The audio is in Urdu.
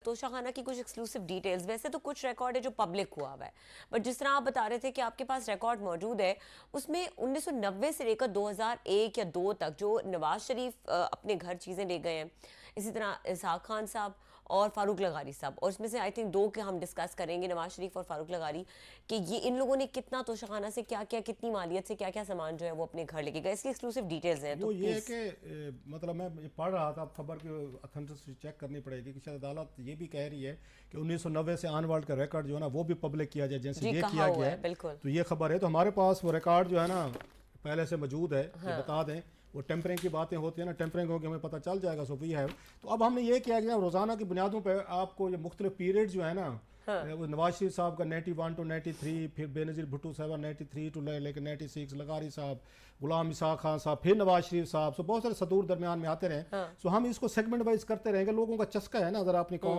توشہ خانہ کی کچھ ایکسکلوسیو ڈیٹیلز، ویسے تو کچھ ریکارڈ ہے جو پبلک ہوا ہے، بٹ جس طرح آپ بتا رہے تھے کہ آپ کے پاس ریکارڈ موجود ہے، اس میں 1990 سے لے کر 2001 یا 2 تک جو نواز شریف اپنے گھر چیزیں لے گئے ہیں، اسی طرح اسحاق خان صاحب اور فاروق لغاری صاحب، اور اس میں سے آئی تھنک 2 کے ہم ڈسکس کریں گے، نواز شریف اور فاروق لغاری، کہ یہ ان لوگوں نے کتنا توشہ خانہ سے کیا کیا، کتنی مالیت سے کیا کیا سامان جو ہے وہ اپنے گھر لے کے گئے، اس کی ایکسکلوسیو ڈیٹیلز ہیں. تو وہ یہ ہے کہ مطلب میں پڑھ رہا تھا، اب خبر کی اتھینٹسٹی چیک کرنی پڑے گی کہ شاید عدالت یہ بھی کہہ رہی ہے کہ 1990 سے آن ورلڈ کا ریکارڈ جو ہے نا وہ بھی پبلک کیا جائے، جیسے یہ کیا گیا ہے. تو یہ خبر ہے، تو ہمارے پاس وہ ریکارڈ جو ہے نا پہلے سے موجود ہے. بتا دیں وہ ٹیمپرنگ کی باتیں ہوتی ہیں نا، ٹیمپرنگ ہوگی ہمیں پتہ چل جائے گا. سو وی ہے. تو اب ہم نے یہ کیا گیا روزانہ کی بنیادوں پہ آپ کو یہ مختلف پیریڈ جو ہے نا، نواز شریف صاحب کا 91 to 93، پھر بے نظیر بھٹو صاحب 93 to 96، لغاری صاحب، غلام اسحاق خان صاحب، پھر نواز شریف صاحب. سو بہت سارے صدور درمیان میں آتے رہے. سو ہم اس کو سیگمنٹ وائز کرتے رہیں گے. لوگوں کا چسکا ہے نا ذرا اپنی قوم